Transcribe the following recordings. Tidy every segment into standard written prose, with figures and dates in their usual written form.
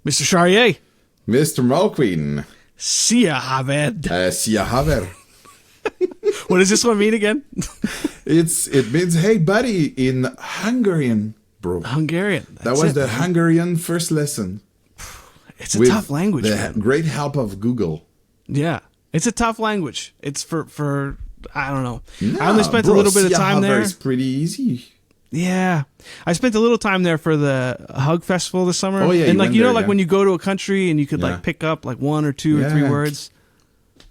Mr. Charrier. Mr. Malqueen. Sia Haved. Sia Haver. What does this one mean again? It means hey buddy in Hungarian, bro. Hungarian. That was the Hungarian first lesson. It's a tough language, man. Great help of Google. Yeah. It's a tough language. It's for I don't know. No, I only spent a little bit of time there. It's pretty easy. Yeah. I spent a little time there for the Hug Festival this summer. Oh, yeah. And like, when you go to a country and you could like pick up like one or two or three words.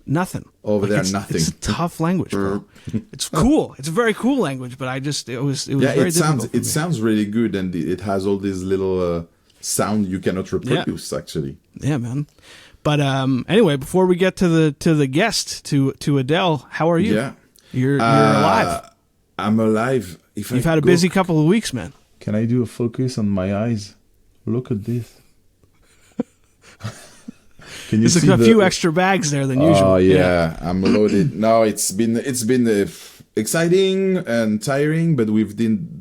Nothing. Over like there, nothing. It's a tough language, bro. It's cool. It's a very cool language, but it was very difficult. It sounds really good, and it has all these little sound you cannot reproduce, actually. Yeah, man. But anyway, before we get to the guest, to Adele, how are you? Yeah. You're alive. I'm alive. You've had a busy couple of weeks, man. Can I do a focus on my eyes? Look at this. Can you There's see a few extra bags there than usual. Oh yeah, I'm loaded. No, it's been exciting and tiring, but we've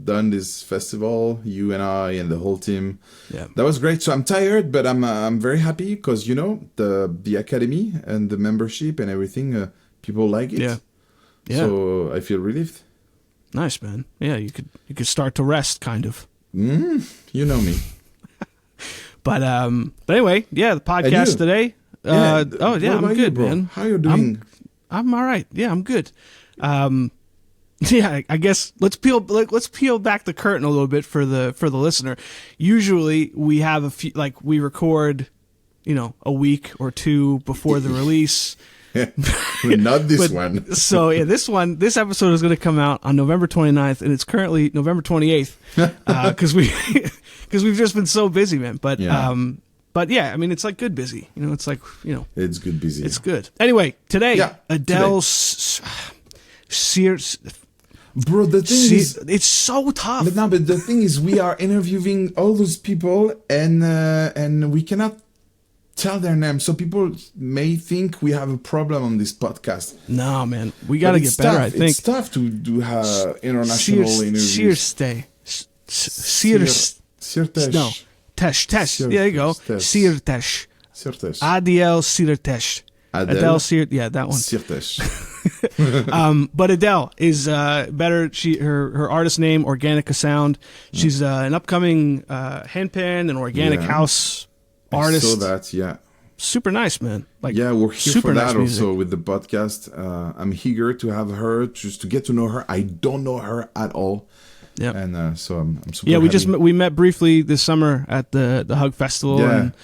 done this festival, you and I and the whole team. Yeah, that was great. So I'm tired, but I'm very happy because the academy and the membership and everything, people like it. Yeah. So I feel relieved. Nice, man. Yeah, you could start to rest, kind of. You know me. But anyway, yeah, the podcast today. I'm good, man. How you doing? I'm all right. Yeah, I'm good. Yeah, I guess let's peel back the curtain a little bit for the listener. Usually we have a few, like we record, a week or two before the release. Not this one. So yeah, this episode is going to come out on November 29th, and it's currently November 28th because we've just been so busy, man. But yeah, I mean, it's like good busy. It's like it's good busy. It's good. Anyway, today Adele Szirtes. Bro, the thing is, it's so tough. But the thing is, we are interviewing all those people, and we cannot tell their names, so people may think we have a problem on this podcast. No, man, we got to get better. I think it's tough to do international interviews. Szirtes. No, Tesh. There you go. Szirtes. Adel Szirtes. Adele Szirtes. Yeah, that one. Szirtes. But Adele is better. Her artist name Organika Sound. She's an upcoming Handpan and organic house artist. I saw that, yeah. Super nice, man. Like, yeah, we're here for that nice also with the podcast. I'm eager to have her, just to get to know her. I don't know her at all. Yeah, and so I'm super. Yeah, happy. we met briefly this summer at the Hug Festival. And,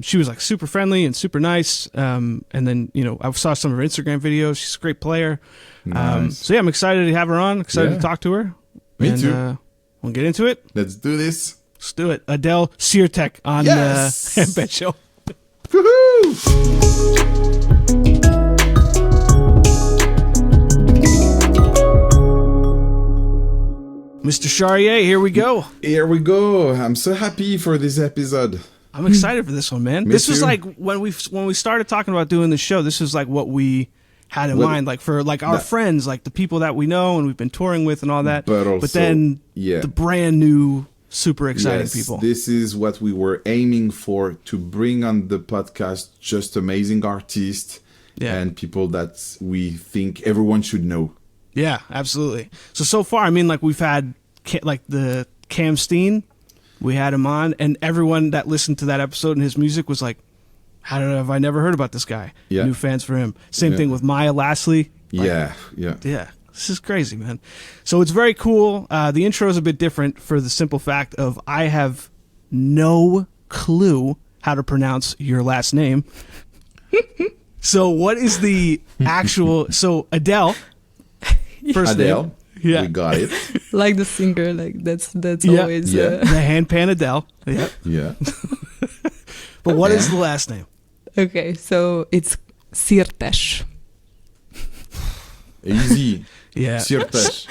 she was like super friendly and super nice. And then I saw some of her Instagram videos. She's a great player. Nice. So yeah, I'm excited to have her on. Excited to talk to her. Me too. We'll get into it. Let's do this. Let's do it. Adele Szirtes on the Handpan Show. Woohoo! Mr. Charrier, here we go. Here we go. I'm so happy for this episode. I'm excited for this one, man. Me this too. was like when we started talking about doing the show. This was like what we had in mind, like for like our friends, like the people that we know and we've been touring with and all that. But then the brand new, super exciting people. This is what we were aiming for, to bring on the podcast just amazing artists and people that we think everyone should know. Yeah, absolutely. So far, I mean, like we've had like the Cam Steen, we had him on, and everyone that listened to that episode and his music was like, "How have I never heard about this guy?" Yeah. New fans for him. Same thing with Maya Lastly. Like, yeah. This is crazy, man. So it's very cool. The intro is a bit different for the simple fact of I have no clue how to pronounce your last name. So what is the actual? So Adele. First Adele. name. Yeah. We got it. Like the singer, like that's always the Handpan Adele. Yeah. Yeah. But what is the last name? Okay, so it's Szirtes. Easy. Yeah. Szirtes.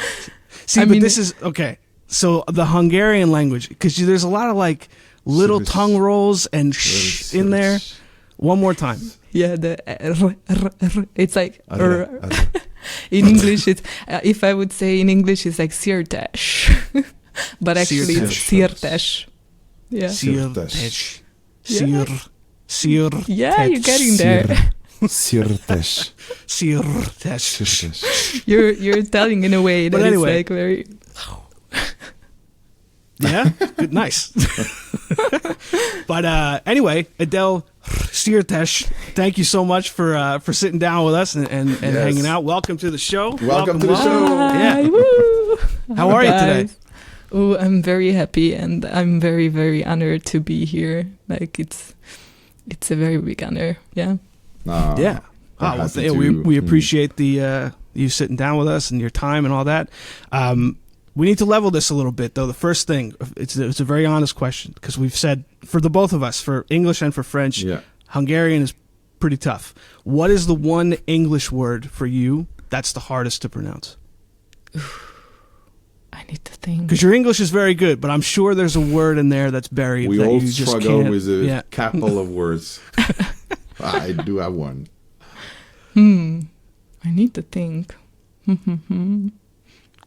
See, but this is okay. So the Hungarian language, because there's a lot of like little tongue rolls and sh in there. One more time. Yeah, it's like in English. It's if I would say in English, it's like Szirtes, but actually it's Szirtes. Yeah, Szirtes. Yeah, you're getting there. Szirtes. Szirtes. You're telling in a way that But anyway. it's like very. Yeah, good, nice. But anyway, Adel Szirtes, thank you so much for sitting down with us and Yes. hanging out. Welcome to the show. Welcome to the show. Yeah. Woo. How are you today? Guys. Oh, I'm very happy and I'm very, very honored to be here. Like it's a very big honor. Yeah. Yeah. We're happy We appreciate the you sitting down with us and your time and all that. We need to level this a little bit, though. The first thing, it's a very honest question, because we've said, for the both of us, for English and for French, Yeah. Hungarian is pretty tough. What is the one English word for you that's the hardest to pronounce? I need to think. Because your English is very good, but I'm sure there's a word in there that's buried We that all you just struggle can't. with a yeah. couple of words. I do have one. I need to think.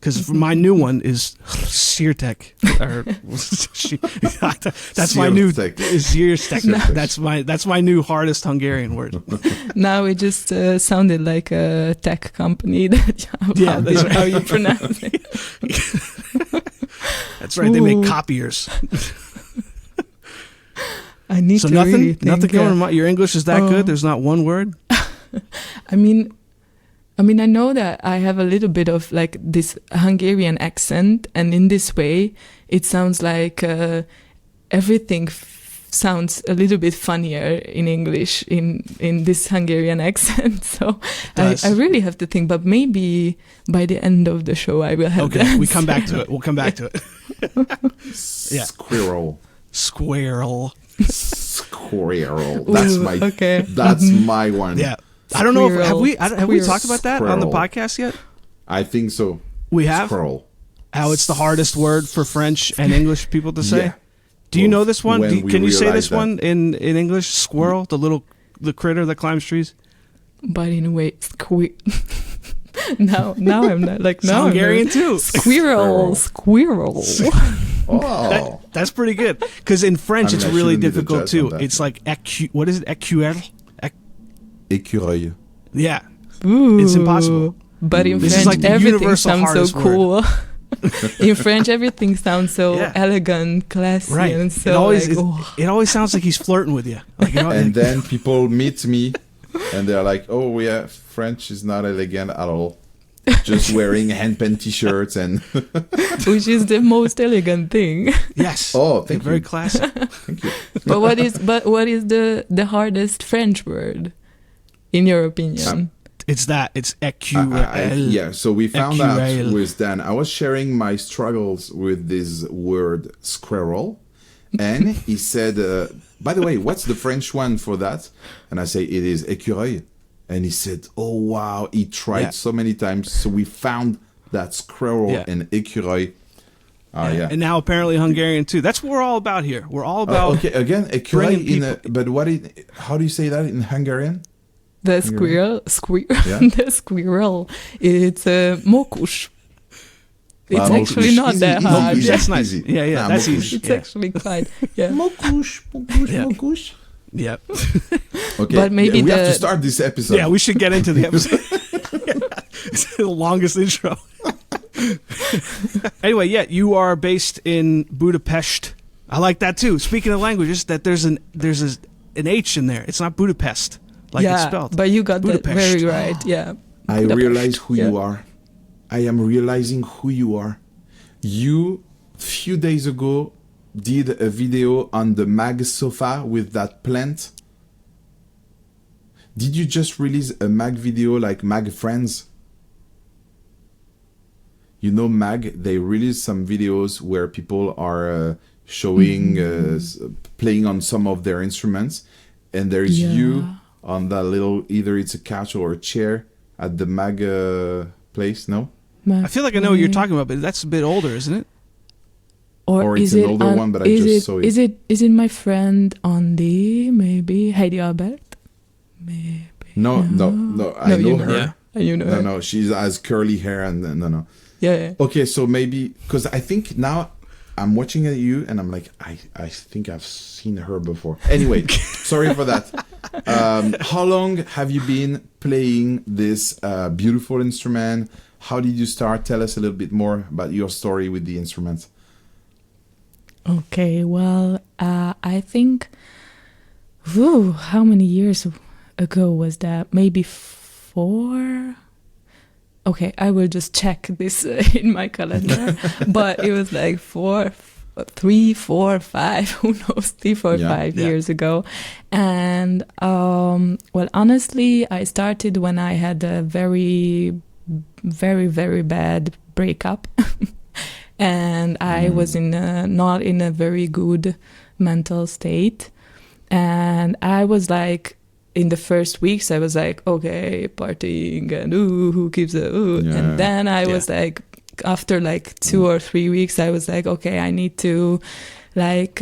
Because my new one is Szirtek. Or that's my new Szirtek. Szirtek. That's my new hardest Hungarian word. Now it just sounded like a tech company. Yeah, that's how you pronounce it. That's right. They make Ooh. copiers. I need So to nothing, really think. nothing coming. Your English is that good. There's not one word. I mean, I know that I have a little bit of like this Hungarian accent, and in this way, it sounds like everything sounds a little bit funnier in English in this Hungarian accent. So I really have to think, but maybe by the end of the show, I will have. Okay, we come back to it. We'll come back to it. Yeah. Squirrel. Squirrel. Squirrel. That's Ooh, my. okay. That's my one. Yeah. I don't know if have we Squirrel. talked about that on the Squirrel. podcast yet? I think so. We have. Squirrel. How it's the hardest word for French and English people to say. Yeah. Do you know this one? When we Can you say realized this that- one in English? Squirrel, the critter that climbs trees. But in a way, now I'm not like It's now. Hungarian too. Squirrel. Oh. That's pretty good. Because in French, I mean, it's I really shouldn't be the difficult judge too. on that. It's like what is it? Écureuil. Écureuil. Yeah. Ooh. It's impossible. But in This is French, like the everything universal sounds so hardest cool. In French, everything sounds so Yeah. elegant, classy, Right. and so it always like, oh. it always sounds like he's flirting with you. Like, And then people meet me and they're like, oh, yeah, French is not elegant at all. Just wearing handpan t-shirts and... which is the most elegant thing. yes. Oh, thank very you. classic. Thank you. But what is the hardest French word, in your opinion? It's écureuil. Yeah, so we found Écureuil. out with Dan. I was sharing my struggles with this word squirrel. And he said, by the way, what's the French one for that? And I say, it is écureuil. And he said, oh, wow, he tried so many times. So we found that squirrel and écureuil. Yeah. And now apparently Hungarian too. That's what we're all about here. We're all about okay, again, écureuil bringing but how do you say that in Hungarian? The squirrel, Yeah. the squirrel. It's mokus. It's Mokus. actually not Easy, that easy, hard. easy. That's nice. Easy. Yeah, that's mokus. easy. It's Yeah. actually quite. Yeah. Mokush. Yeah. Yeah. But Okay, maybe we have to the- start this episode. Yeah, we should get into the episode. It's the longest intro. Anyway, you are based in Budapest. I like that too. Speaking of languages, that there's an H in there. It's not Budapest like it's spelled. but you got Budapest. that very right. Yeah. I Budapest. realize who you Yeah. are. I am realizing who you are. You, few days ago, did a video on the Mag sofa with that plant. Did you just release a Mag video like Mag Friends? You know Mag, they release some videos where people are showing, playing on some of their instruments. And there's you on that little, either it's a couch or a chair at the Mag place, no? I feel like I know what you're talking about, but that's a bit older, isn't it? Or it's is an it older one, but I is just it, saw it. Is it my friend Andy? Maybe Heidi Albert? Maybe. No, I No, know you know her. Yeah. You know her. No, she has curly hair and no. Yeah. Okay, so maybe because I think now I'm watching at you and I'm like, I think I've seen her before. Anyway, sorry for that. How long have you been playing this beautiful instrument? How did you start? Tell us a little bit more about your story with the instrument. Okay, well, I think, how many years ago was that? Maybe 4? Okay, I will just check this in my calendar. But it was like 3, 4, 5, who knows, 3, 4, 5 years ago. And, well, honestly, I started when I had a very, very, very bad breakup. And I was not in a very good mental state. And I was like, in the first weeks, I was like, okay, partying and who keeps it? And then I was like, after like 2 or 3 weeks, I was like, okay, I need to like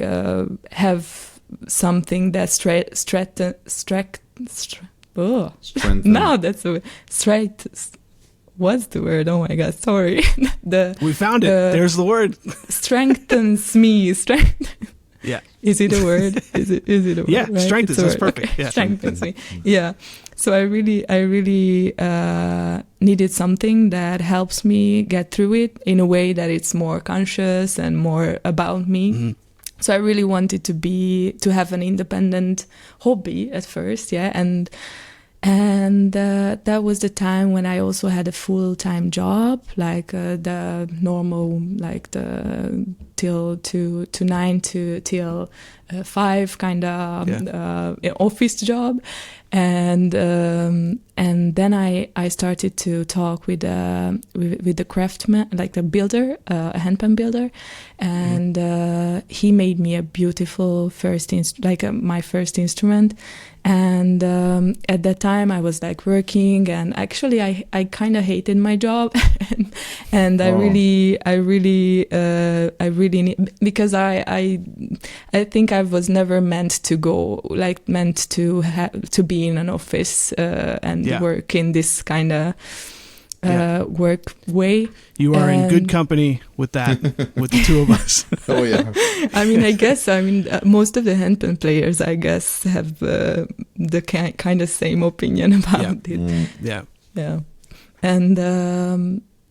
have something that strengthen. Now that's a straight. What's the word? Oh my God, sorry. We found it. There's the word. Strengthens me. Yeah. Is it a word? Is it a word? Yeah, right? strengthens. That's perfect. Okay. Yeah. Strengthens me. Yeah. So I really needed something that helps me get through it in a way that it's more conscious and more about me. Mm-hmm. So I really wanted to have an independent hobby at first, yeah, and that was the time when I also had a full-time job, like the normal, like the till 9 to till 5 kind of office job, and then I started to talk with the craftsman, like the builder, a handpan builder, and he made me a beautiful my first instrument. And at that time I was like working, and actually I kind of hated my job, and I really need, because I think I was never meant to be in an office and work in this kind of work way. You are in good company with that, with the two of us. Oh yeah. I guess most of the handpan players, I guess, have the kind of same opinion about it. Yeah.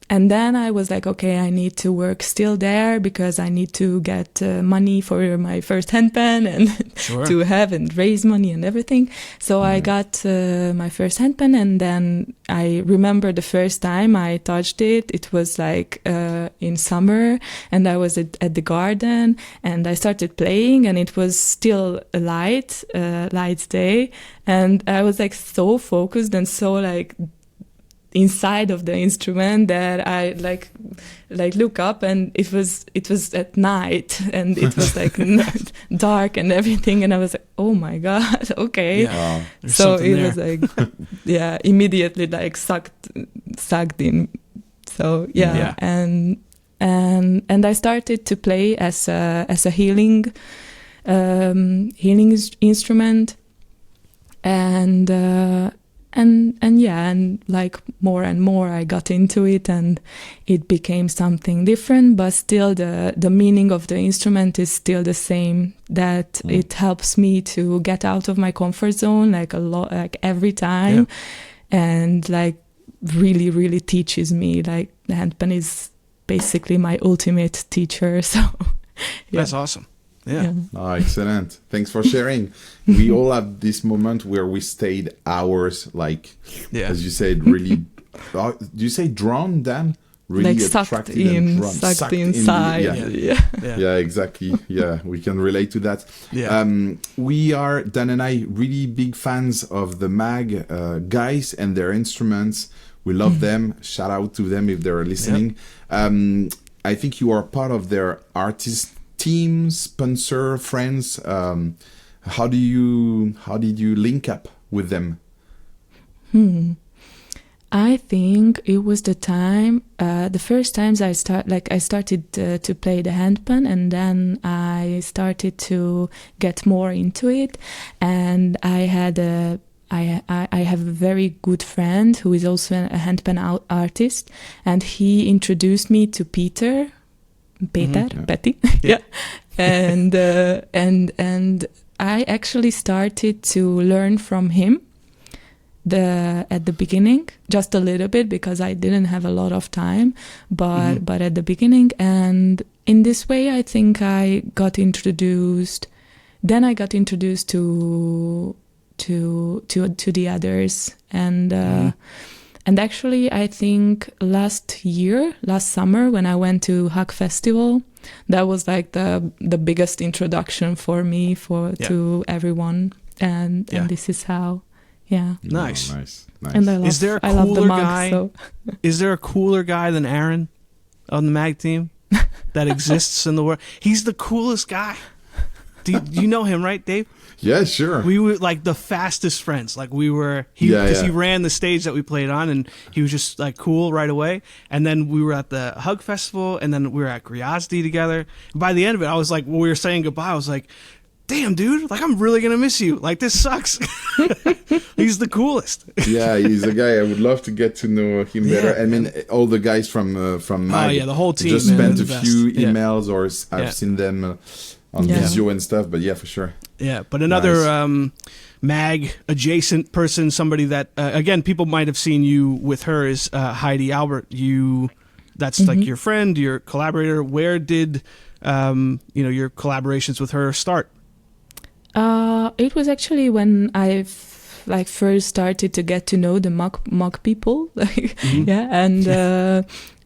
And then I was like, okay, I need to work still there because I need to get money for my first handpan and to have and raise money and everything. So I got my first handpan, and then I remember the first time I touched it. It was like in summer, and I was at the garden, and I started playing, and it was still a light day, and I was like so focused and so like inside of the instrument that I like look up, and it was at night, and it was like dark and everything, and I was like, oh my God, okay. Yeah. So it was like immediately like sucked in. So and I started to play as a healing instrument, and like more and more I got into it, and it became something different, but still the meaning of the instrument is still the same, that it helps me to get out of my comfort zone like a lot, like every time, and like really, really teaches me. Like the handpan is basically my ultimate teacher. So that's awesome. Yeah. Oh, excellent. Thanks for sharing. We all have this moment where we stayed hours, like, as you said, really, do you say drawn, Dan? Really like sucked inside. Yeah, exactly. Yeah, we can relate to that. Yeah. We are, Dan and I, really big fans of the MAG guys and their instruments. We love them. Shout out to them if they're listening. Yep. I think you are part of their artist team, sponsor, friends. How did you link up with them? I think it was the time, the first times I started to play the handpan, and then I started to get more into it, and I have a very good friend who is also a handpan artist, and he introduced me to Peter. Peter, Yeah. Petty, Yeah. and I actually started to learn from him at the beginning, just a little bit, because I didn't have a lot of time, but at the beginning, and in this way I think I got introduced. Then I got introduced to the others, and actually I think last summer when I went to Hug Festival, that was like the biggest introduction for me to everyone, and this is how. Yeah. Nice. Oh, nice. And I love, I love the mug, guy? so. Is there a cooler guy than Aaron on the MAG team that exists in the world? He's the coolest guy. Do you know him, right, Dave? Yeah, sure. We were like the fastest friends. Like we were, he ran the stage that we played on, and he was just like cool right away. And then we were at the Hug Festival, and then we were at Griazdi together. And by the end of it, I was like, when we were saying goodbye, I was like, damn, dude, like I'm really gonna miss you. Like this sucks. He's the coolest. Yeah, he's a guy I would love to get to know him better. Yeah. I mean, all the guys from MAG. The whole team. Just man, spent they're a the few best. emails, or I've seen them on Visio and stuff. But yeah, for sure. Yeah, but another Nice. MAG adjacent person, somebody that again people might have seen you with her, is Heidi Albert. That's like your friend, your collaborator. Where did your collaborations with her start? It was actually when I first started to get to know the mock people, yeah,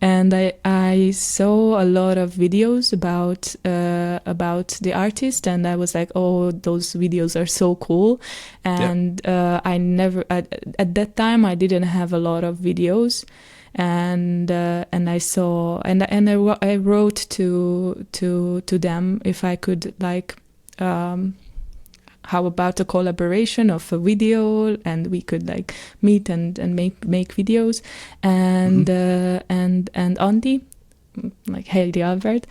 and I saw a lot of videos about the artist, and I was like, oh, those videos are so cool, and I never at that time I didn't have a lot of videos. And I saw and I wrote to them if I could how about a collaboration of a video, and we could like meet and make videos, and Andy, like Heidi Albert,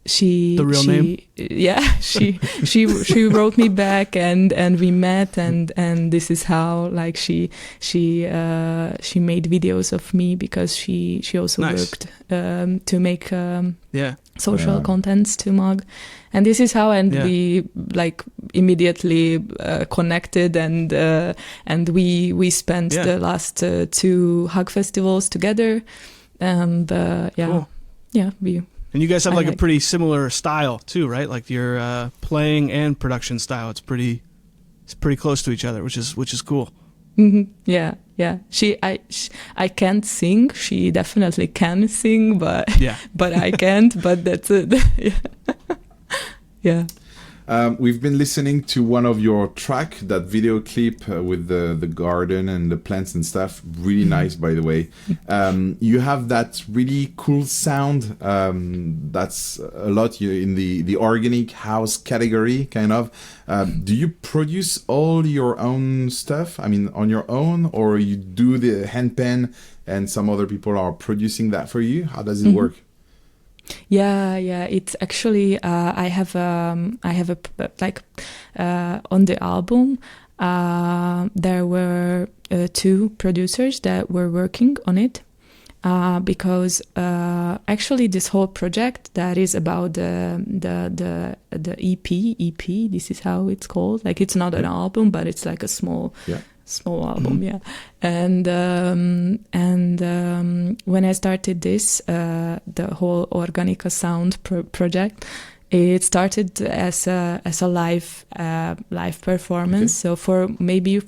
she the real name, she wrote me back, and we met, and this is how like she made videos of me, because she also worked to make social contents to MAG, and this is how, and we like immediately connected, and we spent the last 2 Hug festivals together, and cool. And you guys have like a pretty similar style too, right? Like your playing and production style, it's pretty close to each other, which is cool. Mm-hmm. Yeah. I can't sing. She definitely can sing, but I can't. But that's it. Yeah. We've been listening to one of your track, that video clip with the garden and the plants and stuff. Really nice, by the way. You have that really cool sound. That's a lot in the organic house category, kind of. Do you produce all your own stuff? I mean, on your own, or you do the handpan and some other people are producing that for you? How does it work? Yeah. It's actually I have a on the album there were 2 producers that were working on it, because actually this whole project that is about the EP. This is how it's called. Like it's not an album, but it's like a small album, and when I started this, the whole Organika Sound project, it started as a live performance. So for maybe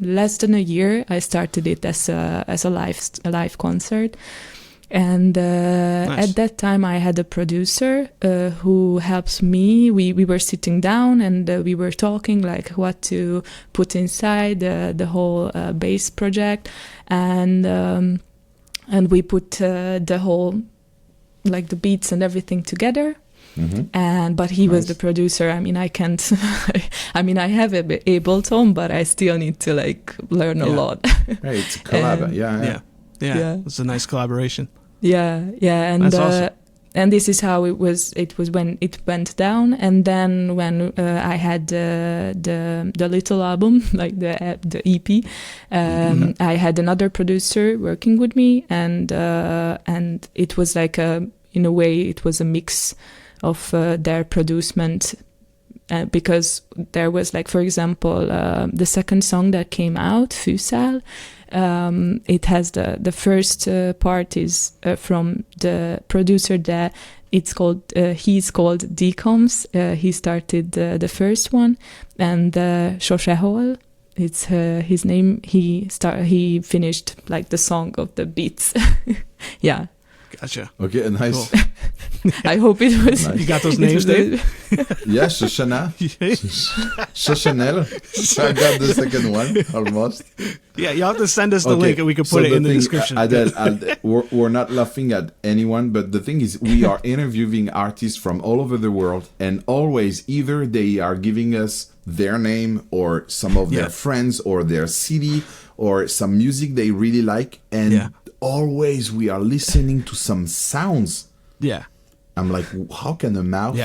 less than a year, I started it as a live concert. And nice. At that time, I had a producer who helps me. We were sitting down, and we were talking like what to put inside the whole bass project, and we put the whole like the beats and everything together. But he was the producer. I mean, I can't. I mean, I have Ableton, but I still need to like learn a lot. Hey, it's a collab. Yeah. It's a nice collaboration. Yeah, and that's awesome. And this is how it was when it went down, and then when I had the little album, like the EP, I had another producer working with me, and it was like in a way it was a mix of their producement. Because there was like, for example, the second song that came out, Fusal, it has the first part is from the producer that he's called Decoms. He started the first one, and Shoshehol, it's his name. He finished like the song of the beats. Yeah. Gotcha. Okay, nice. Cool. I hope it was. You got those names, Dave? Yeah, Shoshana. Shoshanel. I got the second one, almost. Yeah, you'll have to send us the link and we can put it in the description. Adele, we're not laughing at anyone, but the thing is, we are interviewing artists from all over the world, and always either they are giving us their name or some of their friends or their city or some music they really like, and always we are listening to some sounds. Yeah. I'm like, how can a mouth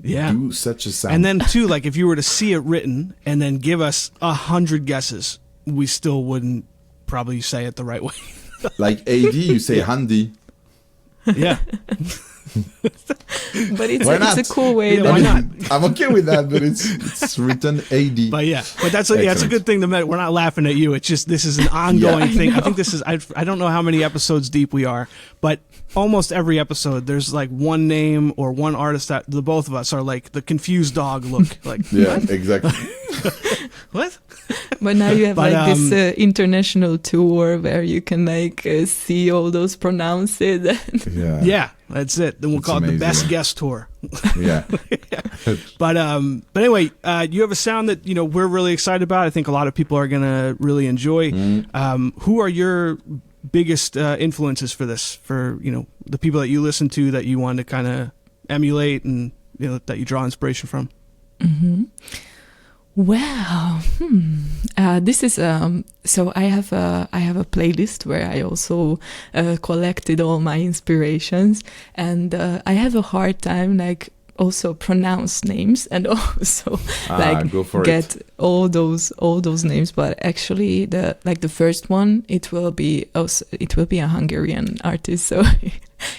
do such a sound? And then too, like if you were to see it written and then give us 100 guesses, we still wouldn't probably say it the right way. Like AD, you say handy. Yeah. But it's a cool way. Yeah, why not? I'm okay with that, but it's written AD. But that's a good thing to mention. We're not laughing at you. It's just this is an ongoing thing. I think this is I don't know how many episodes deep we are, but almost every episode there's like one name or one artist that the both of us are like the confused dog look. Like yeah, exactly. What? But now you have this international tour where you can like see all those pronounced. Yeah, that's it. Then we'll call it the best guest tour. Yeah. But anyway, you have a sound that we're really excited about. I think a lot of people are gonna really enjoy. Who are your biggest influences for this? For the people that you listen to that you want to kind of emulate and that you draw inspiration from. Mm-hmm. Well, this is so I have a playlist where I also collected all my inspirations, and I have a hard time like also pronounce names and also get all those names. But actually, the first one it will be a Hungarian artist, so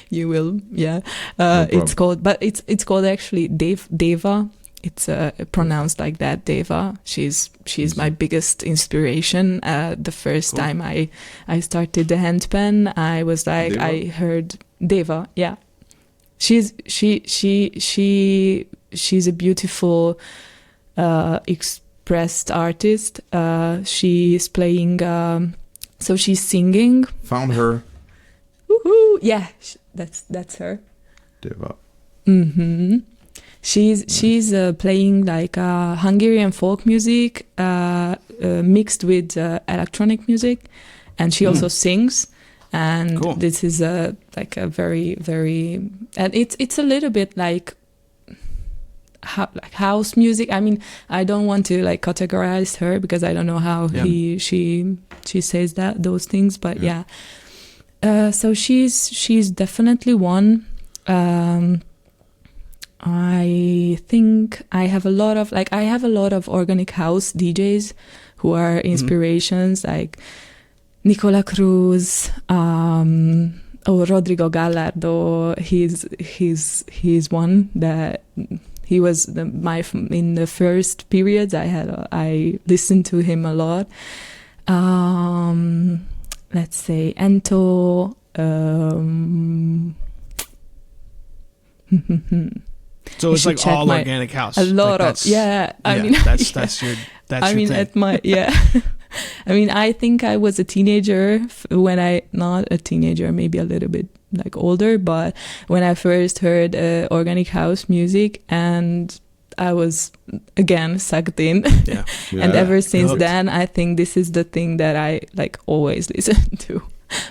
you will no it's called actually Deva. It's pronounced like that, Deva. She's my biggest inspiration. The first time I started the handpan, I was like, Deva? I heard Deva. Yeah, she's a beautiful expressed artist. She's playing. So she's singing. Found her. Woohoo! Yeah, that's her. Deva. Mm-hmm. She's playing like Hungarian folk music mixed with electronic music, and she also sings. And this is like a very, very, and it's a little bit like house music. I mean, I don't want to like categorize her because I don't know how she says those things, but so she's definitely one. I think I have a lot of organic house DJs who are inspirations, like Nicola Cruz, Rodrigo Gallardo. He's one that he was in the first periods I listened to him a lot. Let's say Ento. So it's like all organic house. A lot of I mean that's your thing. at my I mean, I think I was a teenager when not a teenager, maybe a little bit like older, but when I first heard organic house music, and I was again sucked in. And ever since then, I think this is the thing that I like always listen to.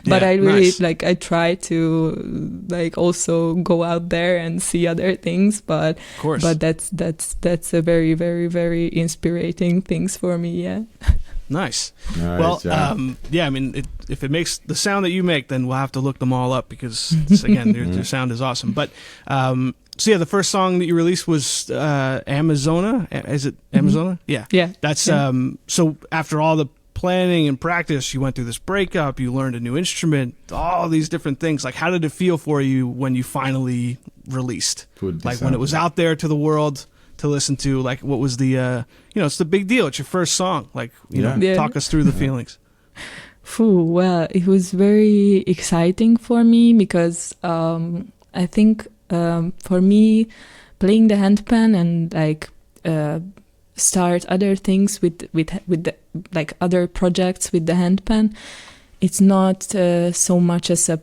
But I really I try to like also go out there and see other things, but that's a very, very, very inspiring things for me. Nice. Well, I mean, if it makes the sound that you make, then we'll have to look them all up because again, their sound is awesome. But so the first song that you released was Amazona. Is it Amazona? Yeah. That's so after all the planning and practice. You went through this breakup. You learned a new instrument. All these different things. Like, how did it feel for you when you finally released? Like when it was out there to the world to listen to. Like, what was the? It's the big deal. It's your first song. Like, talk us through the feelings. Well, it was very exciting for me because I think for me, playing the handpan and like start other things with the, like other projects with the handpan, it's not so much as a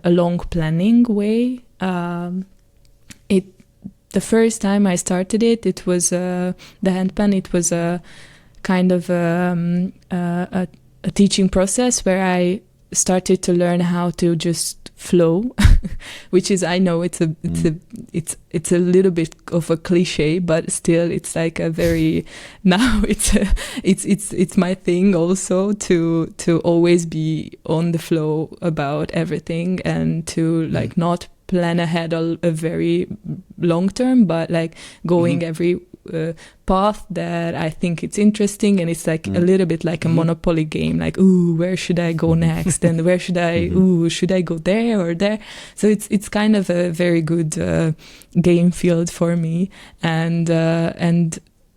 long planning way. The first time I started it was the handpan. It was a kind of a teaching process where I started to learn how to just flow, which is, I know it's a little bit of a cliche, but still it's like a very, now it's my thing also to always be on the flow about everything and to like not plan ahead a very long term, but like going every path that I think it's interesting, and it's like a little bit like a Monopoly game, like, ooh, where should I go next, and where should I should I go there or there? So it's kind of a very good game field for me, and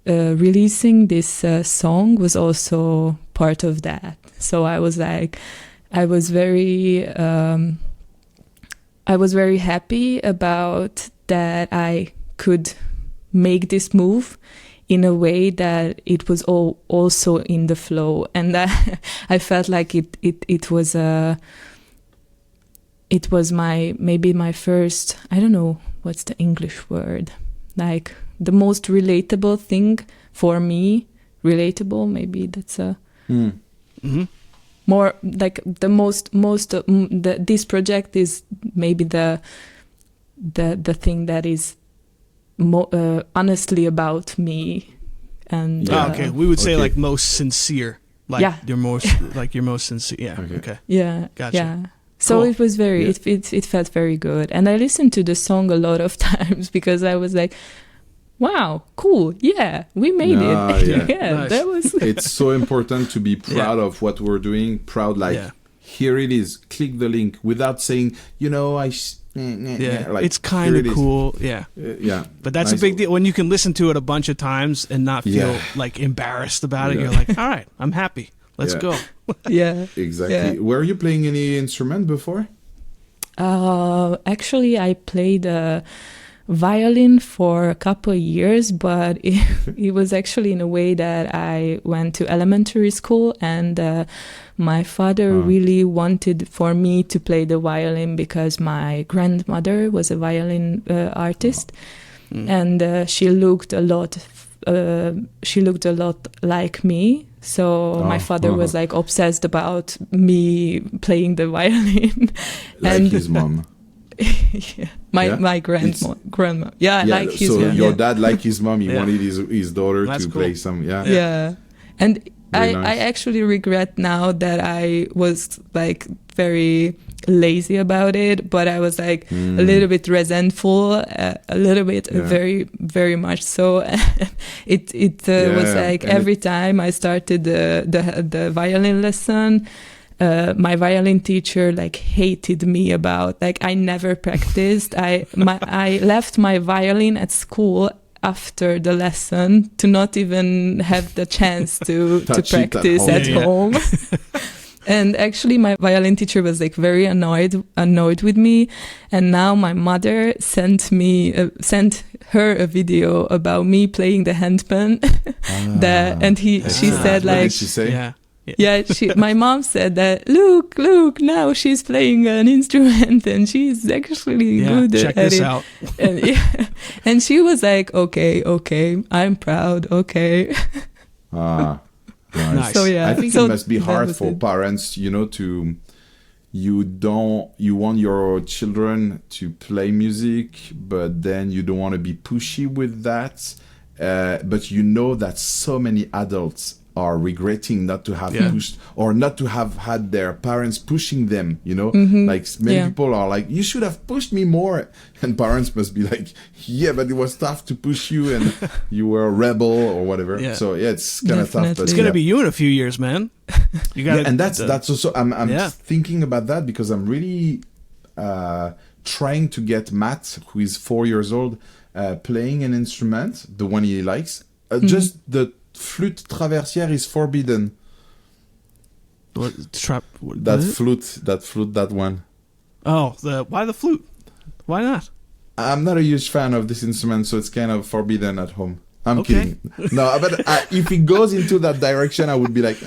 releasing this song was also part of that. So I was very happy about that I could make this move in a way that it was also in the flow, and I felt like it was my first, I don't know what's the English word, like the most relatable thing for me. Relatable, maybe that's a more like the most this project is maybe the thing that is honestly about me, and okay, we would say like most sincere, like your most sincere. Okay. Yeah. Gotcha. Yeah. So Cool. it was very, it felt very good, and I listened to the song a lot of times because I was like, wow, cool, yeah, we made it. Nice. That was. It's so important to be proud of what we're doing. Proud, like, here it is. Click the link without saying, like, it's kind of cool. Yeah. But that's nice. a big deal when you can listen to it a bunch of times and not feel like embarrassed about it. You're like, all right, I'm happy. Let's go. Yeah. Exactly. Yeah. Were you playing any instrument before? Actually, I played violin for a couple of years, but it was actually in a way that I went to elementary school, and my father really wanted for me to play the violin because my grandmother was a violin artist, and she looked a lot like me. So my father was like obsessed about me playing the violin, like and his mom. My grandma. Like his so mom. your dad, like his mom, he wanted his daughter to play some. And Very I nice. actually regret now that I was like very lazy about it, but I was like a little bit resentful, a little bit, very, very much so. It was like every time I started the violin lesson, my violin teacher like hated me about like I never practiced. I left my violin at school after the lesson to not even have the chance to practice at home. And actually my violin teacher was like very annoyed with me, and now my mother sent her a video about me playing the handpan. She said like, what did she say? My mom said that, look, now she's playing an instrument and she's actually good check at this it. out. And she was like, okay, I'm proud, okay. Nice. So I think it must be hard for parents, you want your children to play music, but then you don't want to be pushy with that. But you know that so many adults are regretting not to have Yeah. pushed or not to have had their parents pushing them, you know? Mm-hmm. Like many Yeah. people are like, you should have pushed me more. And parents must be like, yeah, but it was tough to push you and you were a rebel or whatever. Yeah. So yeah, it's kind of tough. Definitely. But It's gonna yeah. be you in a few years, man. You got Yeah, and that's also I'm Yeah. thinking about that because I'm really trying to get Matt, who is 4 years old, playing an instrument, the one he likes. Just the flute traversière is forbidden. That one. Oh, why the flute? Why not? I'm not a huge fan of this instrument, so it's kind of forbidden at home. I'm Okay. kidding. No, but if it goes into that direction, I would be like,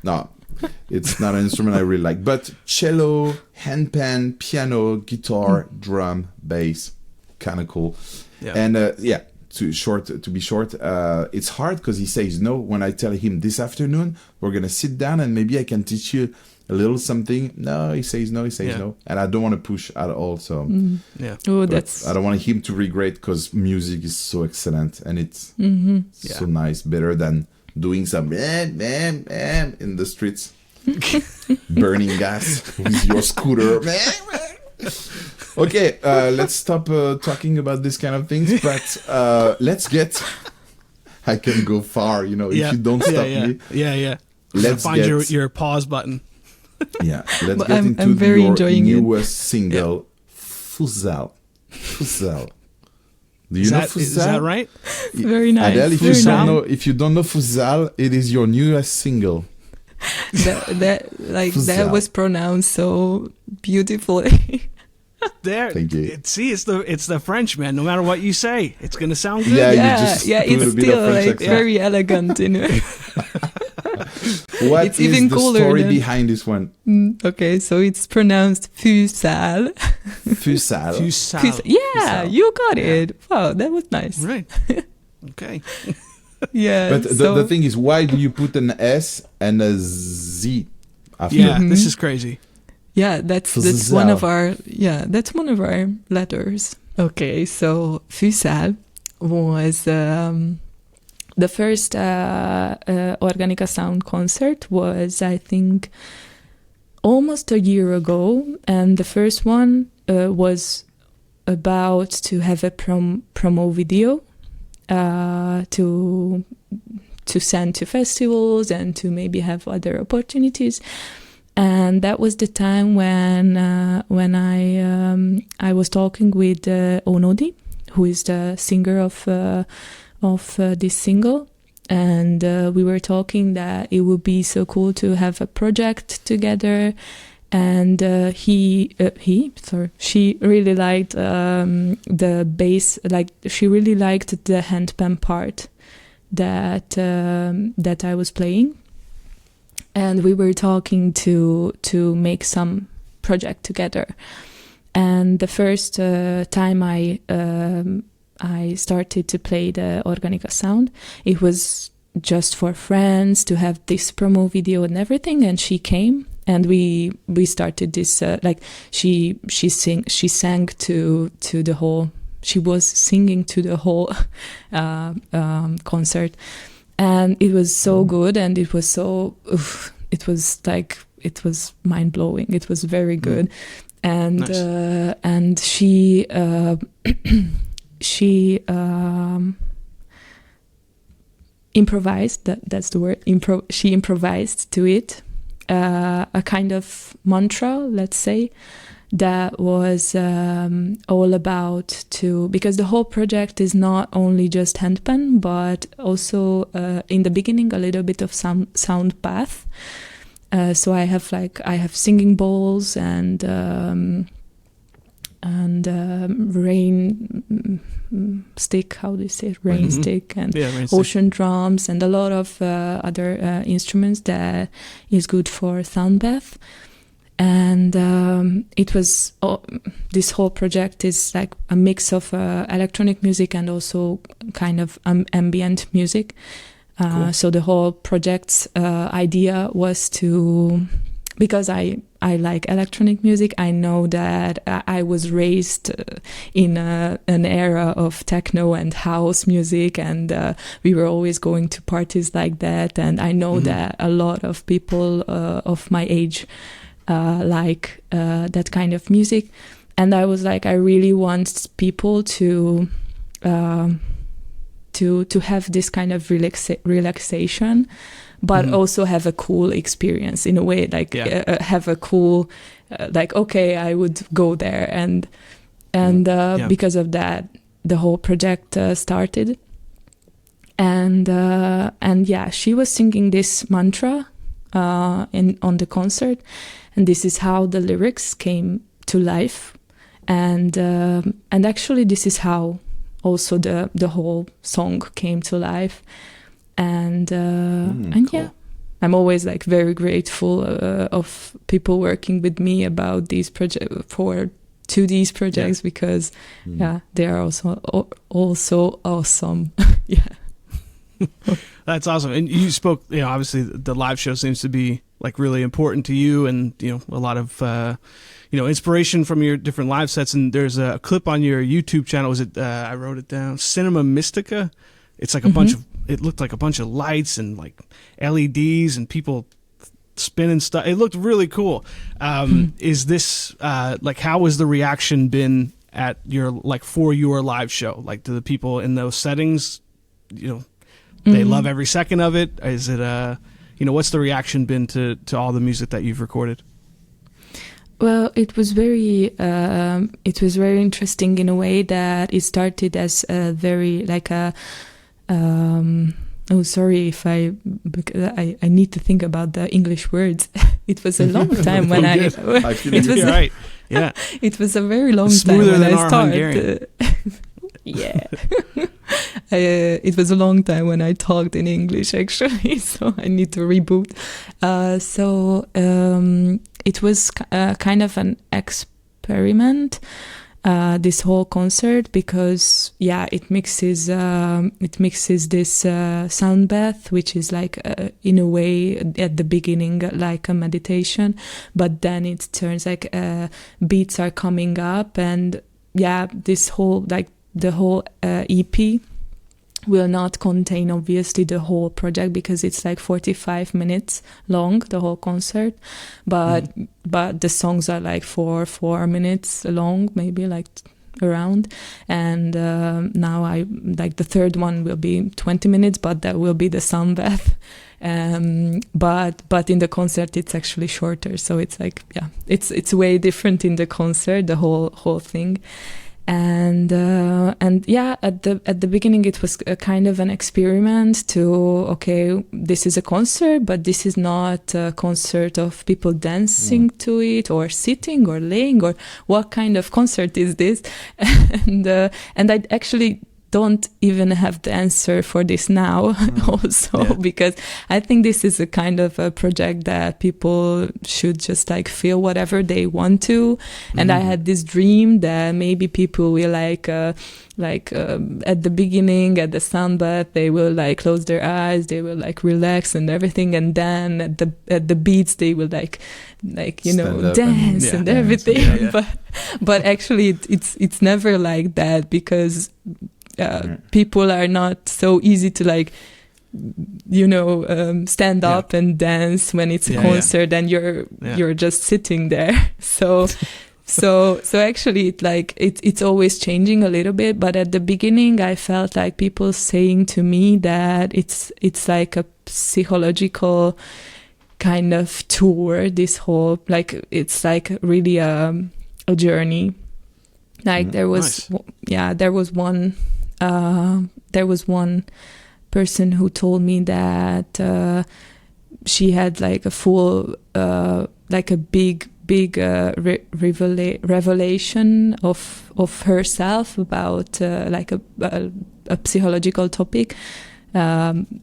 no, it's not an instrument I really like. But cello, handpan, piano, guitar, drum, bass, kind of cool. Yeah. And to be short, it's hard because he says no. When I tell him this afternoon we're gonna sit down and maybe I can teach you a little something, no, he says no, and I don't want to push at all. So Yeah. Oh, but that's I don't want him to regret because music is so excellent and it's so Yeah. nice, better than doing some in the streets, burning gas with your scooter. Okay, let's stop talking about this kind of things, but let's get. I can go far, you know, if you don't stop me. Yeah. Let's Find get your pause button. yeah. Let's But get I'm into very your enjoying it. newest single, Fuzal. Fuzal. Do you Is know that, Fuzal? is that right? very nice. Adele, very nice. if you don't know Fuzal, it is your newest single. that Fuzal. was pronounced so beautifully. There. Thank you. See, it's the French, man. No matter what you say, it's gonna sound good. Yeah, you yeah, just yeah, put a it's bit of still French like accent. very elegant in a way. What It's is even the cooler story than- behind this one? Okay, so it's pronounced Fusal. Fusal. Fusal. Yeah, Fusal. you got it. Wow, that was nice. Right. Okay. Yeah. But so, the thing is, why do you put an S and a Z after? Yeah, Mhm. this is crazy. yeah, that's Fusal. one of our letters. Okay, so Fusal was the first Organika Sound concert was, I think, almost a year ago, and the first one was about to have a promo video to send to festivals and to maybe have other opportunities. And that was the time when I was talking with Onodi, who is the singer of this single, and we were talking that it would be so cool to have a project together. And she really liked the bass, like she really liked the handpan part that I was playing, and we were talking to make some project together. And the first time I started to play the Organika Sound, it was just for friends to have this promo video and everything, and she came. And we started this she sang to the whole. She was singing to the whole concert, and it was so good, and it was so it was mind blowing. It was very good, and Nice. and she improvised. That's the word. She improvised to it. A kind of mantra, let's say, that was all about because the whole project is not only just handpan, but also in the beginning a little bit of sound bath. So I have singing bowls and rain stick, how do you say it? Rain Mhm. stick, and Yeah, right, so- ocean drums, and a lot of other instruments that is good for sound bath. And it was this whole project is like a mix of electronic music and also kind of ambient music. Cool. So the whole project's idea was to because I like electronic music. I know that I was raised in an era of techno and house music, and we were always going to parties like that. And I know that a lot of people of my age like that kind of music. And I was like, I really want people to have this kind of relaxation, but also have a cool experience in a way, like have a cool, like, okay, I would go there. And because of that, the whole project started. And she was singing this mantra on the concert, and this is how the lyrics came to life. And actually, this is how also the whole song came to life. And cool. Yeah, I'm always like very grateful of people working with me about these these projects because they are also awesome. Yeah. That's awesome. And you spoke, obviously the live show seems to be like really important to you, and a lot of inspiration from your different live sets. And there's a clip on your YouTube channel. Was it? I wrote it down. Cinema Mystica. It's like a bunch of. It looked like a bunch of lights and like LEDs and people spinning stuff. It looked really cool. Is this like, how has the reaction been at for your live show? Like, do the people in those settings, they love every second of it? Is it what's the reaction been to all the music that you've recorded? Well, it was very interesting in a way that it started as a very like a. Sorry if I need to think about the English words. It was a long time when it was right. Yeah. It was a very long Smoother time when than I our started. Yeah. It was a long time when I talked in English, actually, so I need to reboot. It was kind of an experiment, this whole concert, because it mixes this sound bath, which is like in a way at the beginning like a meditation, but then it turns like beats are coming up, and this whole like the whole EP will not contain obviously the whole project because it's like 45 minutes long, the whole concert, but the songs are like 4 minutes long, maybe like around. And now I like the third one will be 20 minutes, but that will be the sound bath. But in the concert it's actually shorter, so it's like it's way different in the concert, the whole thing. And at the beginning it was a kind of an experiment to, this is a concert, but this is not a concert of people dancing to it or sitting or laying, or what kind of concert is this? And I actually don't even have the answer for this now because I think this is a kind of a project that people should just like feel whatever they want to. And I had this dream that maybe people will like at the beginning at the sound bath, they will like close their eyes, they will like relax and everything, and then at the beats they will like dance and everything. But actually it's never like that, because people are not so easy to like stand up and dance when it's a concert and you're just sitting there. So actually it's always changing a little bit, but at the beginning I felt like people saying to me that it's like a psychological kind of tour, this whole like it's like really a journey. Like there was one person who told me that she had like a full like a big revelation of herself about like a psychological topic in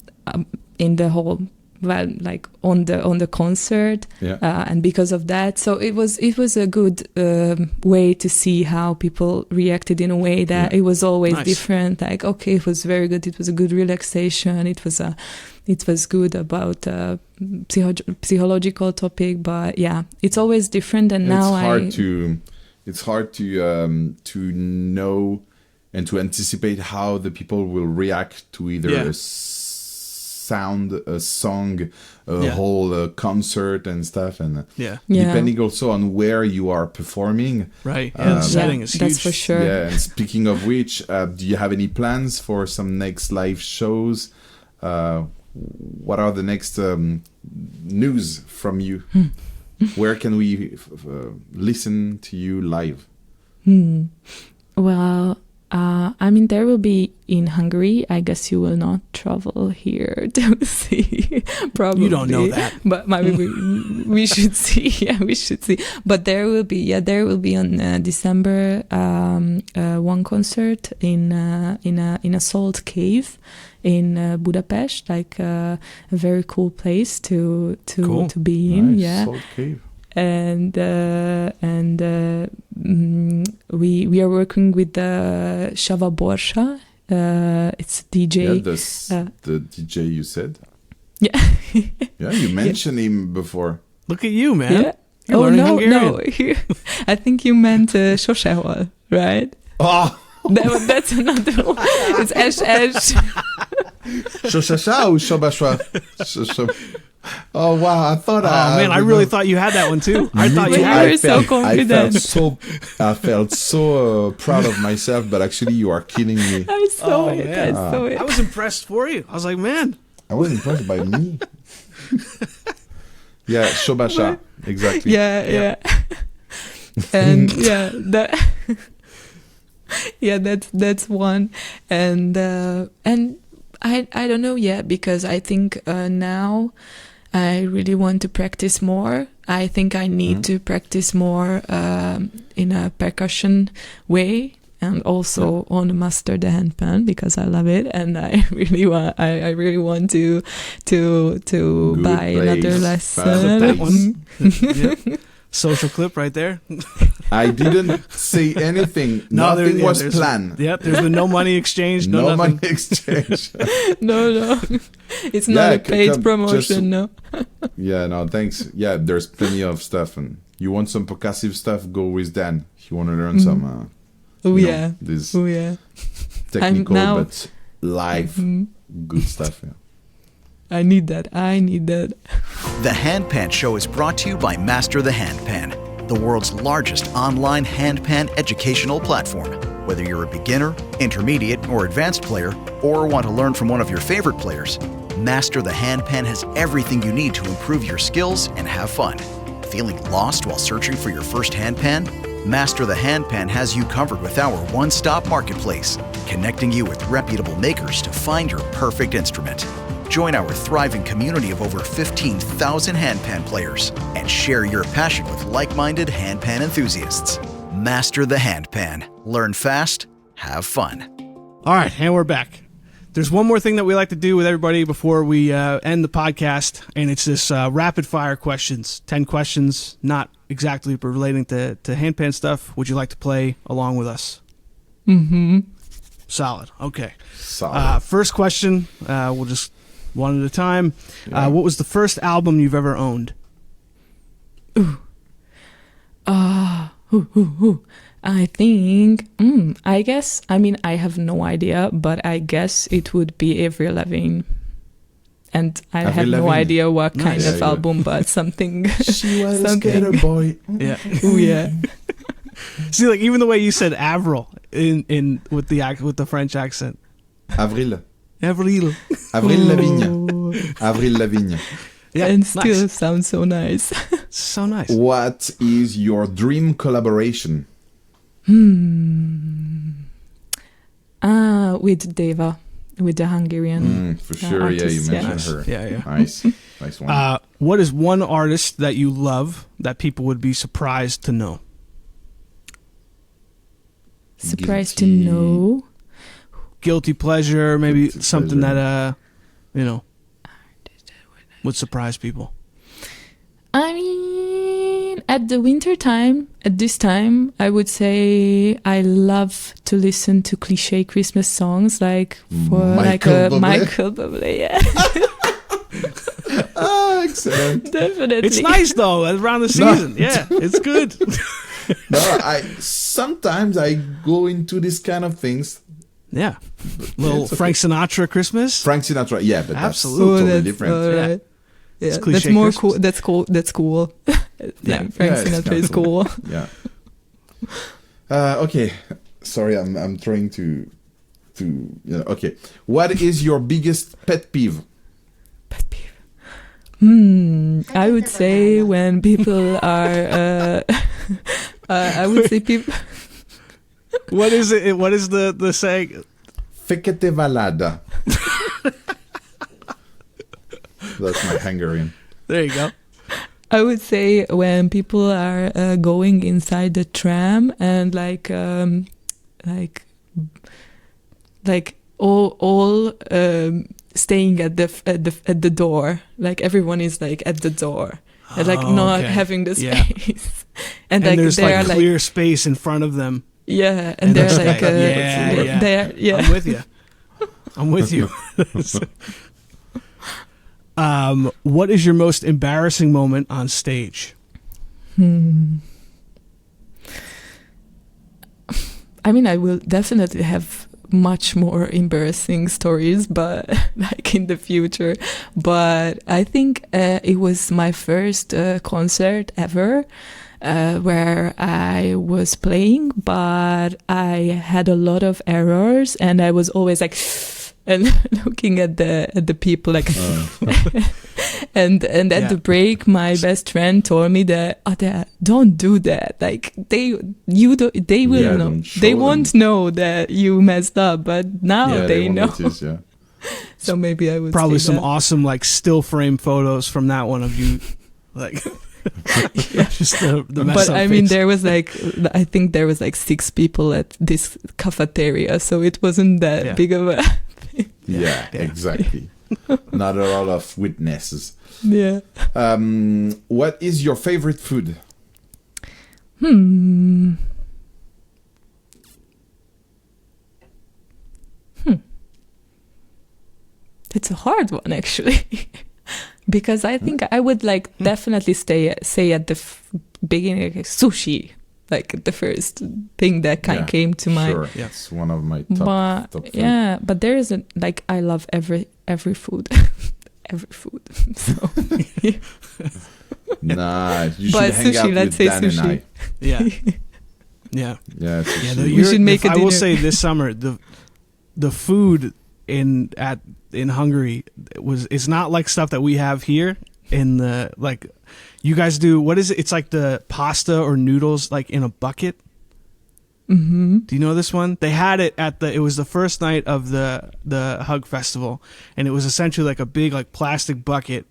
the whole well, like on the concert, and because of that, so it was a good way to see how people reacted in a way that it was always different. Like, okay, it was very good. It was a good relaxation. It was good about psychological topic, but yeah, it's always different. And now it's hard to know and to anticipate how the people will react to either a sound, a song, a whole concert and stuff, and depending also on where you are performing. Right. The setting is huge. That's for sure. Yeah. And speaking of which, do you have any plans for some next live shows? What are the next news from you? Where can we listen to you live? Well, I mean, there will be in Hungary. I guess you will not travel here to see. Probably you don't know that, but maybe we should see. Yeah, we should see. But there will be on December one concert in a salt cave in Budapest, like a very cool place to be in. Nice. Yeah, Salt cave. And we are working with Shava Borsha. It's DJ. Yeah, the DJ you said. Yeah. Yeah, you mentioned him before. Look at you, man. Yeah. You're learning Hungarian. No. I think you meant Sosehol, right? Oh. That's another one. It's Esh. Shosasha or Shobashwa? Oh wow! I thought. I really thought you had that one too. I thought you had. You were so confident. I felt so proud of myself, but actually, you are kidding me. I saw it. I was impressed for you. I was like, man. I was impressed by me. Yeah, Shobasha, exactly. Yeah. And that's one, and I don't know yet, because I think now I really want to practice more. I think I need to practice more in a percussion way, and also on master the handpan, because I love it, and I really want to Good buy place. another lesson. That one. Social clip right there. I didn't say anything. Nothing was planned. Yep, there's been no money exchanged. No nothing. money exchange. No. It's not a paid promotion, no. Yeah, no, thanks. Yeah, there's plenty of stuff. And you want some percussive stuff, go with Dan. If you want to learn some... this technical but live good stuff. Yeah. I need that. The Handpan Show is brought to you by Master the Handpan, the world's largest online handpan educational platform. Whether you're a beginner, intermediate, or advanced player, or want to learn from one of your favorite players, Master the Handpan has everything you need to improve your skills and have fun. Feeling lost while searching for your first handpan? Master the Handpan has you covered with our one-stop marketplace, connecting you with reputable makers to find your perfect instrument. Join our thriving community of over 15,000 handpan players and share your passion with like-minded handpan enthusiasts. Master the Handpan. Learn fast, have fun. All right, and we're back. There's one more thing that we like to do with everybody before we end the podcast, and it's this rapid-fire questions. 10 questions, not exactly relating to handpan stuff. Would you like to play along with us? Mm-hmm. Solid. Okay. Solid. First question, we'll just one at a time. Yeah. What was the first album you've ever owned? I think, I guess, I mean, I have no idea, but I guess it would be Avril Lavigne. And I Avril have no Lavigne. idea what kind Nice. of Yeah, album, but something. She was a something. skater boy. Yeah. Oh yeah. See, like even the way you said Avril in with the French accent. Avril. Avril. Avril Lavigne. Avril Lavigne. Yeah, And still nice. sounds so nice. So nice. What is your dream collaboration? With Deva, with the Hungarian. For sure, yeah, you artist, mentioned Nice. her. Yeah. Nice. Nice one. What is one artist that you love that people would be surprised to know? Surprised to Guilty. know. Guilty pleasure, maybe Guilty something pleasure. that would surprise people? I mean, at the winter time, at this time, I would say I love to listen to cliche Christmas songs, like for Michael Bublé. Yeah. Ah, excellent. Definitely. It's nice though around the season. Yeah, it's good. No, sometimes I go into this kind of things. Yeah, little it's okay. Frank Sinatra Christmas. Frank Sinatra, yeah, but Absolutely. that's totally different. all right. Yeah, It's that's cliche more Christmas. cool. That's cool. That's cool. Yeah. Frank Yeah, it's Sinatra kinda is cool. Yeah. Okay. Sorry, I'm trying to. Okay. What is your biggest pet peeve? Pet peeve. I would say when people are. I would say people. What is it? What is the saying? Fekete valada. That's my Hungarian. There you go. I would say when people are going inside the tram and like all staying at the door, like everyone is like at the door and like not okay. having the Yeah. space, and And like there's they're like clear space in front of them. yeah, and And they're that's like yeah. they're yeah. I'm with you. I'm with you. What is your most embarrassing moment on stage? I mean, I will definitely have much more embarrassing stories, but like in the future. But I think it was my first concert ever where I was playing, but I had a lot of errors, and I was always like and looking at the people like and at the break my best friend told me that Adele, don't do that, like they will know, they won't know that you messed up, but now they know. Notice, yeah. So maybe I would Probably say some that. awesome like still frame photos from that one of you like just the mess But up I mean, face. there was like, I think there was like 6 people at this cafeteria, so it wasn't that big of a thing. Yeah, exactly. Not a lot of witnesses. Yeah. What is your favorite food? It's a hard one, actually. Because I think I would like definitely say at the beginning like, sushi, like the first thing that came to my. Sure, Yeah. it's one of my top food. Yeah, but there is like I love every food, every food. So, Nah, you should but hang sushi, out let's with say Dan sushi. and I. Yeah. Yeah. Yeah, Yeah, sushi. We should make a I will dinner. say this summer the food in Hungary it's not like stuff that we have here in the like you guys do. What is it? It's like the pasta or noodles like in a bucket. Mm-hmm. Do you know this one? They had it it was the first night of the Hug Festival, and it was essentially like a big like plastic bucket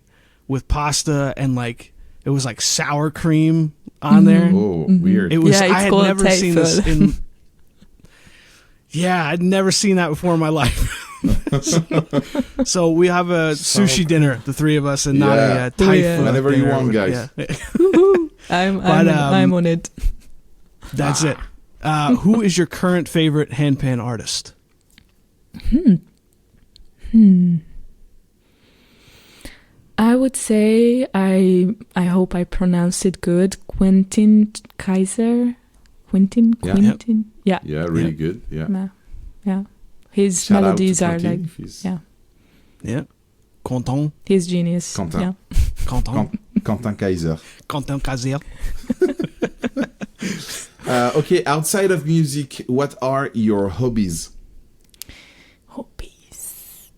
with pasta and like it was like sour cream on there. Oh, weird. It was Yeah, it's I had called never seen this Teifel. in Yeah, I'd never seen that before in my life. So we have a sushi dinner, the three of us, and not a Oh, Thai yeah. food Whenever you dinner. want, guys. Yeah. Woohoo. I'm on it. That's it. Who is your current favorite handpan artist? I would say I hope I pronounced it good. Quentin Kaiser. Quentin. Yeah. Yeah, really good. Yeah. Yeah. His Shout out to melodies are Quentin, like if he's- Yeah. Quentin. he's genius. Quentin. Yeah. Quentin Kaiser. Quentin Kaziel. Okay, outside of music, what are your hobbies? Hobbies.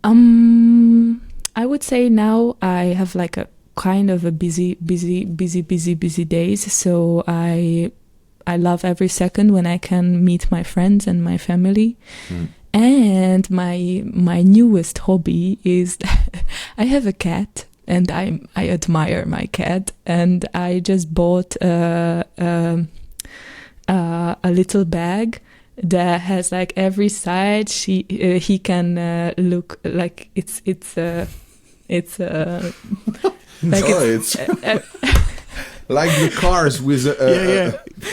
I would say now I have like a kind of a busy days. So I love every second when I can meet my friends and my family. And my newest hobby is I have a cat, and I admire my cat, and I just bought a little bag that has like every side he can look like it's It's it's like the cars with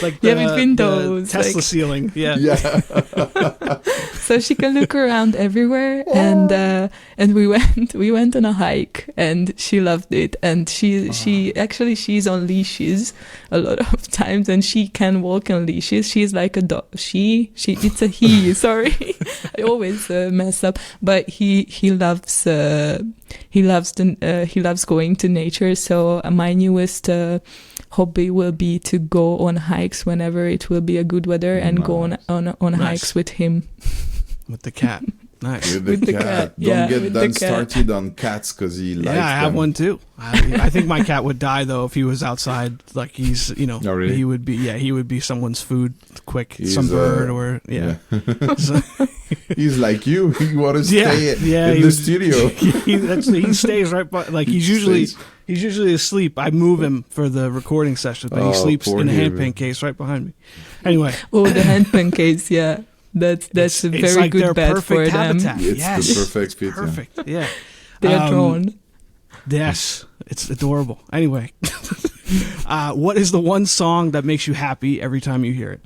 like with windows, the Tesla like- ceiling. Yeah. yeah. so she can look around everywhere. And we went on a hike, and she loved it. And she's on leashes a lot of times, and she can walk on leashes. She's like a dog. It's a he. Sorry, I always mess up. But he loves going to nature. So my newest hobby will be to go on hikes whenever it will be a good weather, and go on hikes with him. With the cat. Nice. With the cat. Don't get with done the cat. started on cats because he likes Yeah, I have them. one too. I think my cat would die though if he was outside. Like he's, Oh, really? he would be. Yeah, he would be someone's food quick. He's, Some bird or So- He's like you. He want to stay in he the was- studio. he stays right by. Like he's usually asleep. I move him for the recording session, but he sleeps poor in a him. handpan case right behind me. Anyway, Oh, the handpan case, yeah. That's it's a very like good their bet for perfect them. habitat. It's yes, the perfect fit. yeah. perfect. Yeah, They are drawn. Yes, it's adorable. Anyway, what is the one song that makes you happy every time you hear it?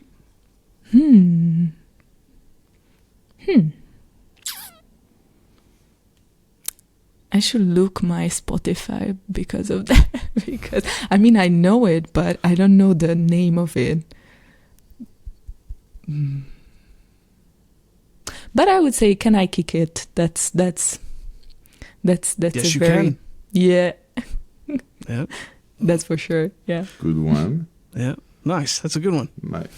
I should look my Spotify because of that. Because I mean, I know it, but I don't know the name of it. But I would say, "Can I Kick It?" That's Yes, a you very can. yeah. Yeah, That's for sure. Yeah. Good one. yeah, nice. That's a good one. Right.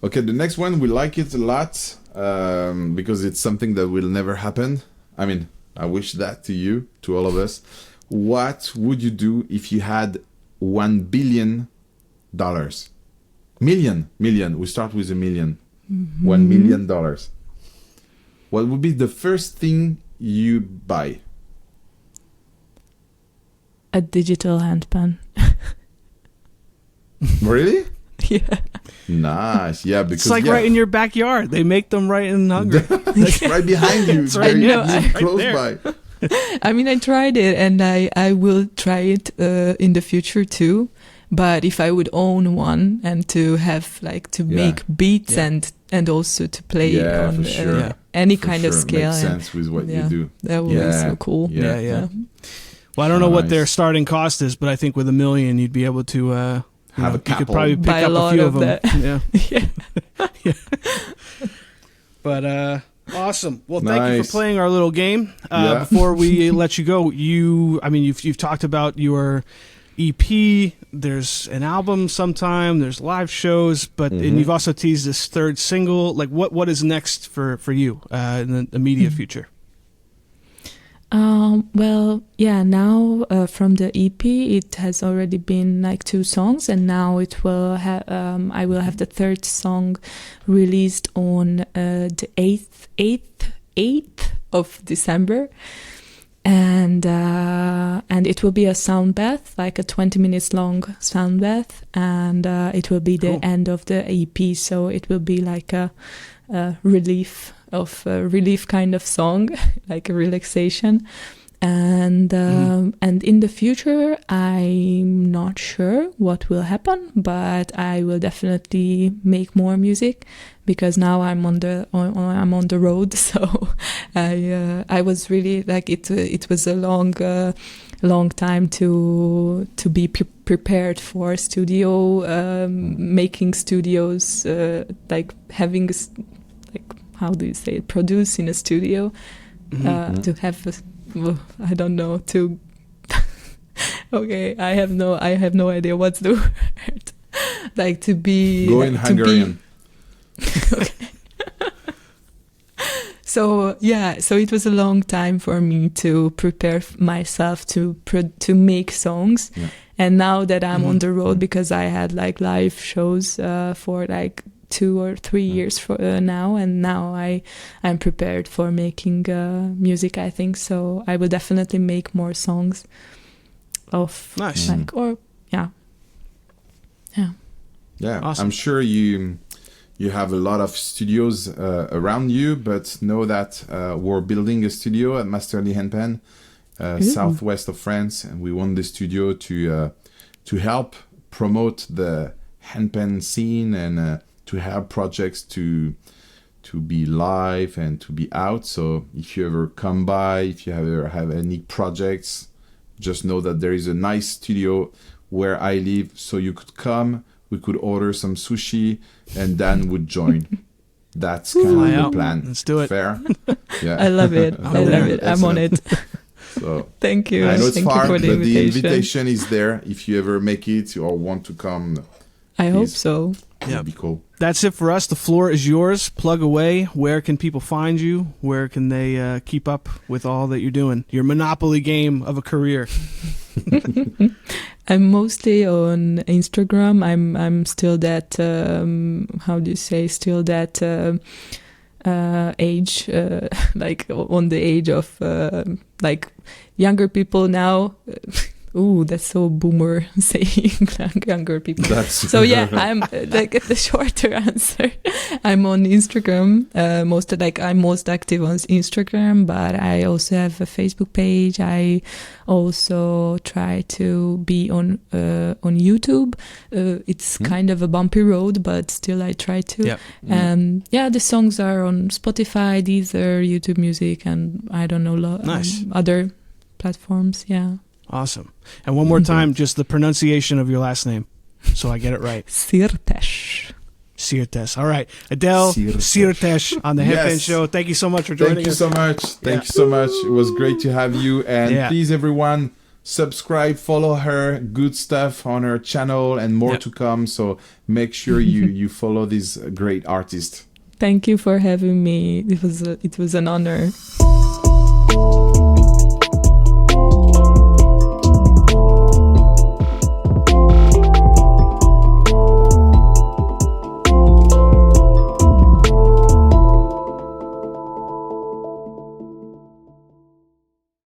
Okay, the next one, we like it a lot because it's something that will never happen. I mean, I wish that to you, to all of us. What would you do if you had $1 billion? Million. We start with a million. $1 million. What would be the first thing you buy? A digital handpan. Really? Yeah. Nice. Yeah, because It's like right in your backyard. They make them right in Hungary. That's right behind you. It's right very there. easy, Right close there. by. I mean, I tried it, and I will try it in the future too. But if I would own one and to have like to Yeah. make beats Yeah. and also to play Yeah, on for sure. any For kind of sure. scale, Makes and sense with what yeah. you do. that would be Yeah. so cool. Yeah. Yeah. Well, I don't know what their Nice. starting cost is, but I think with $1 million, you'd be able to Have a you could couple. probably pick Buy a up a lot few of of them. that. Yeah. Yeah. But awesome. Well, thank you Nice. for playing our little game. Yeah. Before we let you go, you've talked about your EP. There's an album sometime. There's live shows, but and you've also teased this third single. Like, what is next for you in the immediate future? Well, yeah. Now from the EP, it has already been like 2 songs, and now it will have. I will have the third song released on the 8th of December, and it will be a sound bath, like a 20 minutes long sound bath, and it will be the Cool. end of the EP. So it will be like a relief kind of song, like a relaxation. And in the future, I'm not sure what will happen, but I will definitely make more music because now I'm on the road. So I was really like it was a long time to be prepared for studio, making studios, like having how do you say it, produce in a studio, to have I don't know, to okay, I have no idea what's the word, like to be Go in to Hungarian. Okay. So it was a long time for me to prepare myself to make songs. Yeah. And now that I'm on the road, because I had like live shows for like 2 or 3 years now, and now I'm prepared for making music, I think. So I will definitely make more songs of Nice. like, or yeah. Yeah, Awesome. I'm sure you have a lot of studios around you, but know that we're building a studio at Masterly Handpan southwest of France, and we want the studio to help promote the handpan scene and to have projects to be live and to be out. So if you ever come by, if you ever have any projects, just know that there is a nice studio where I live, so you could come, we could order some sushi, and Dan would join. That's kind Fly of the out. plan. Let's do it. Fair? Yeah. I love it. I love it. I'm on it. So Thank you. I know it's Thank far, you for but the the invitation. invitation is there. If you ever make it or want to come, I hope please. so. Yeah. It'd be cool. That's it for us. The floor is yours. Plug away. Where can people find you? Where can they keep up with all that you're doing? Your Monopoly game of a career. I'm mostly on Instagram. I'm still that how do you say? Still that age, like on the age of like younger people now. Ooh, that's so boomer saying younger people. That's So yeah, I'm like the shorter answer. I'm on Instagram. I'm most active on Instagram, but I also have a Facebook page. I also try to be on YouTube. It's kind of a bumpy road, but still I try to. Yep. And yeah, the songs are on Spotify, Deezer, YouTube Music, and I don't know Nice. other platforms. Yeah. Awesome. And one more time, just the pronunciation of your last name, so I get it right. Szirtes. Szirtes. All right. Adele Szirtes. Szirtes on the Yes. Handpan Show. Thank you so much for joining Thank you us. so much. Thank you so much. It was great to have you. And Yeah. please, everyone, subscribe, follow her. Good stuff on her channel and more Yep. to come. So make sure you follow this great artist. Thank you for having me. It was an honor.